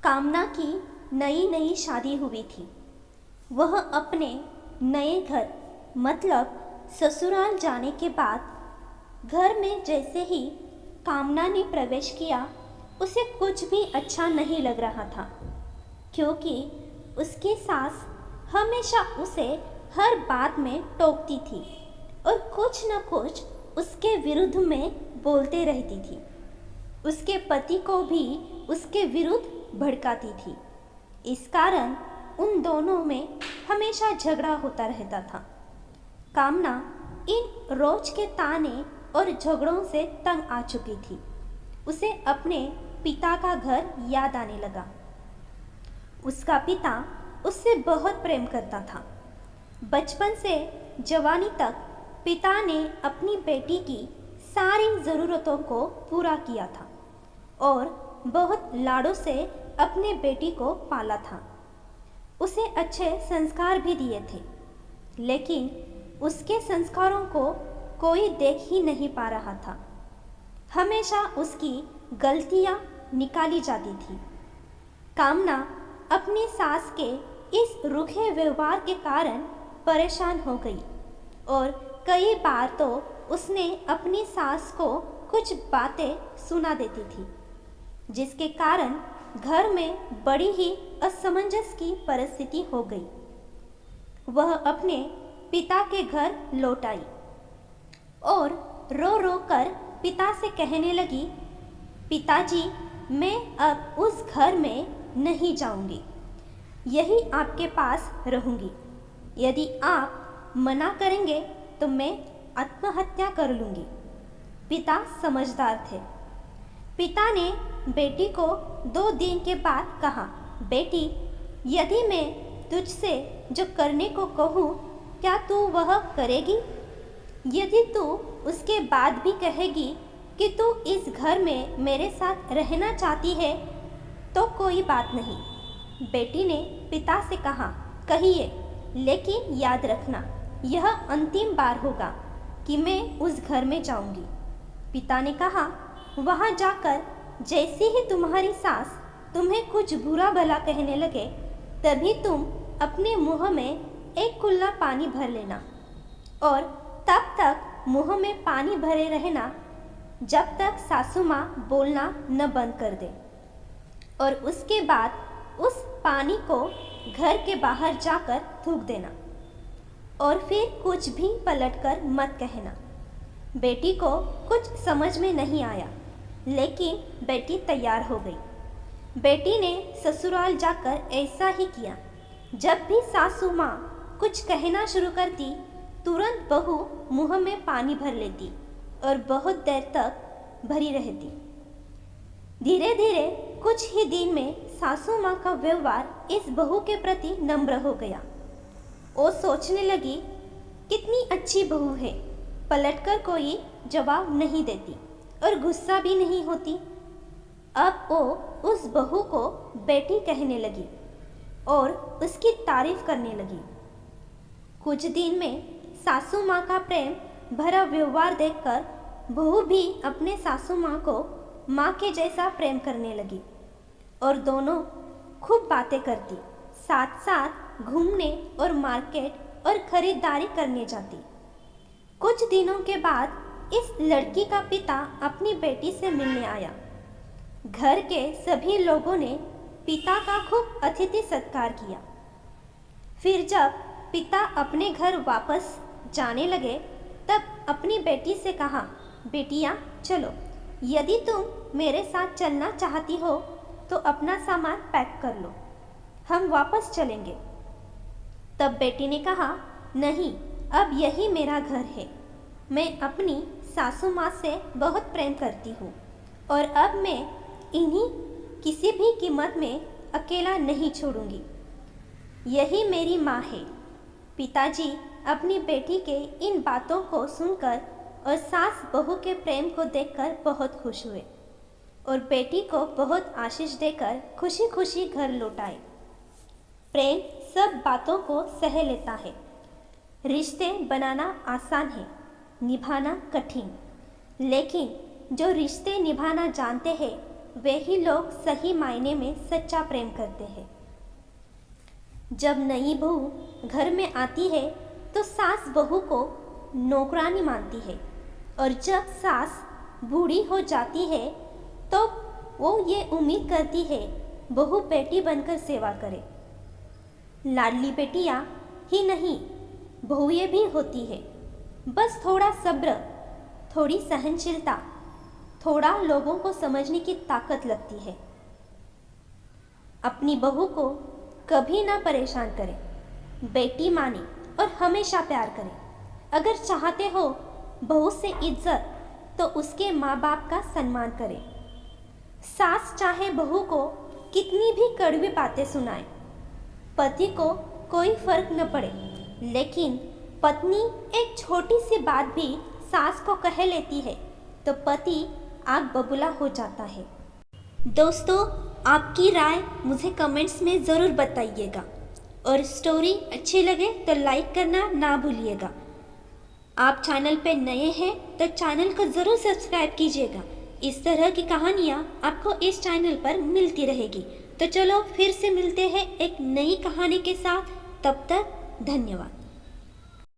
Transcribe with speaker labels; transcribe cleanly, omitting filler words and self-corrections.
Speaker 1: कामना की नई नई शादी हुई थी। वह अपने नए घर मतलब ससुराल जाने के बाद घर में जैसे ही कामना ने प्रवेश किया उसे कुछ भी अच्छा नहीं लग रहा था, क्योंकि उसकी सास हमेशा उसे हर बात में टोकती थी और कुछ न कुछ उसके विरुद्ध में बोलते रहती थी। उसके पति को भी उसके विरुद्ध भड़काती थी। इस कारण उन दोनों में हमेशा झगड़ा होता रहता था। कामना इन रोज के ताने और झगड़ों से तंग आ चुकी थी। उसे अपने पिता का घर याद आने लगा। उसका पिता उससे बहुत प्रेम करता था। बचपन से जवानी तक पिता ने अपनी बेटी की सारी ज़रूरतों को पूरा किया था और बहुत लाडों से अपने बेटी को पाला था। उसे अच्छे संस्कार भी दिए थे, लेकिन उसके संस्कारों को कोई देख ही नहीं पा रहा था। हमेशा उसकी गलतियां निकाली जाती थी। कामना अपनी सास के इस रूखे व्यवहार के कारण परेशान हो गई और कई बार तो उसने अपनी सास को कुछ बातें सुना देती थी, जिसके कारण घर में बड़ी ही असमंजस की परिस्थिति हो गई। वह अपने पिता के घर लौट आई और रो रो कर पिता से कहने लगी, पिताजी, मैं अब उस घर में नहीं जाऊंगी, यही आपके पास रहूंगी। यदि आप मना करेंगे तो मैं आत्महत्या कर लूंगी। पिता समझदार थे। पिता ने बेटी को 2 दिन के बाद कहा, बेटी, यदि मैं तुझसे जो करने को कहूँ क्या तू वह करेगी? यदि तू उसके बाद भी कहेगी कि तू इस घर में मेरे साथ रहना चाहती है तो कोई बात नहीं। बेटी ने पिता से कहा, कहिए, लेकिन याद रखना यह अंतिम बार होगा कि मैं उस घर में जाऊंगी। पिता ने कहा, वहां जाकर जैसे ही तुम्हारी सास तुम्हें कुछ बुरा भला कहने लगे तभी तुम अपने मुंह में एक कुल्ला पानी भर लेना और तब तक मुंह में पानी भरे रहना जब तक सासू माँ बोलना न बंद कर दे, और उसके बाद उस पानी को घर के बाहर जाकर थूक देना और फिर कुछ भी पलटकर मत कहना। बेटी को कुछ समझ में नहीं आया, लेकिन बेटी तैयार हो गई। बेटी ने ससुराल जाकर ऐसा ही किया। जब भी सासू माँ कुछ कहना शुरू करती, तुरंत बहू मुंह में पानी भर लेती और बहुत देर तक भरी रहती। धीरे धीरे कुछ ही दिन में सासू माँ का व्यवहार इस बहू के प्रति नम्र हो गया। वो सोचने लगी, कितनी अच्छी बहू है, पलटकर कोई जवाब नहीं देती और गुस्सा भी नहीं होती। अब वो उस बहू को बेटी कहने लगी और उसकी तारीफ करने लगी। कुछ दिन में सासू माँ का प्रेम भरा व्यवहार देखकर बहू भी अपने सासू माँ को माँ के जैसा प्रेम करने लगी और दोनों खूब बातें करती, साथ साथ घूमने और मार्केट और खरीदारी करने जाती। कुछ दिनों के बाद इस लड़की का पिता अपनी बेटी से मिलने आया। घर के सभी लोगों ने पिता का खूब अतिथि सत्कार किया। फिर जब पिता अपने घर वापस जाने लगे तब अपनी बेटी से कहा, बेटियां चलो, यदि तुम मेरे साथ चलना चाहती हो तो अपना सामान पैक कर लो, हम वापस चलेंगे। तब बेटी ने कहा, नहीं, अब यही मेरा घर है। मैं अपनी सासू माँ से बहुत प्रेम करती हूँ और अब मैं इन्हीं किसी भी कीमत में अकेला नहीं छोड़ूंगी। यही मेरी माँ है। पिताजी अपनी बेटी के इन बातों को सुनकर और सास बहू के प्रेम को देखकर बहुत खुश हुए और बेटी को बहुत आशीष देकर खुशी खुशी घर लौट आए। प्रेम सब बातों को सह लेता है। रिश्ते बनाना आसान है, निभाना कठिन, लेकिन जो रिश्ते निभाना जानते हैं वे ही लोग सही मायने में सच्चा प्रेम करते हैं। जब नई बहू घर में आती है तो सास बहू को नौकरानी मानती है, और जब सास बूढ़ी हो जाती है तो वो ये उम्मीद करती है बहू बेटी बनकर सेवा करे। लाडली बेटियां ही नहीं, बहुएं भी होती है। बस थोड़ा सब्र, थोड़ी सहनशीलता, थोड़ा लोगों को समझने की ताकत लगती है। अपनी बहू को कभी ना परेशान करें, बेटी माने और हमेशा प्यार करें। अगर चाहते हो बहू से इज्जत तो उसके माँ बाप का सम्मान करें। सास चाहे बहू को कितनी भी कड़वी बातें सुनाए, पति को कोई फर्क न पड़े, लेकिन पत्नी एक छोटी सी बात भी सास को कह लेती है तो पति आग बबूला हो जाता है। दोस्तों, आपकी राय मुझे कमेंट्स में ज़रूर बताइएगा, और स्टोरी अच्छी लगे तो लाइक करना ना भूलिएगा। आप चैनल पे नए हैं तो चैनल को ज़रूर सब्सक्राइब कीजिएगा। इस तरह की कहानियाँ आपको इस चैनल पर मिलती रहेगी। तो चलो फिर से मिलते हैं एक नई कहानी के साथ। तब तक धन्यवाद।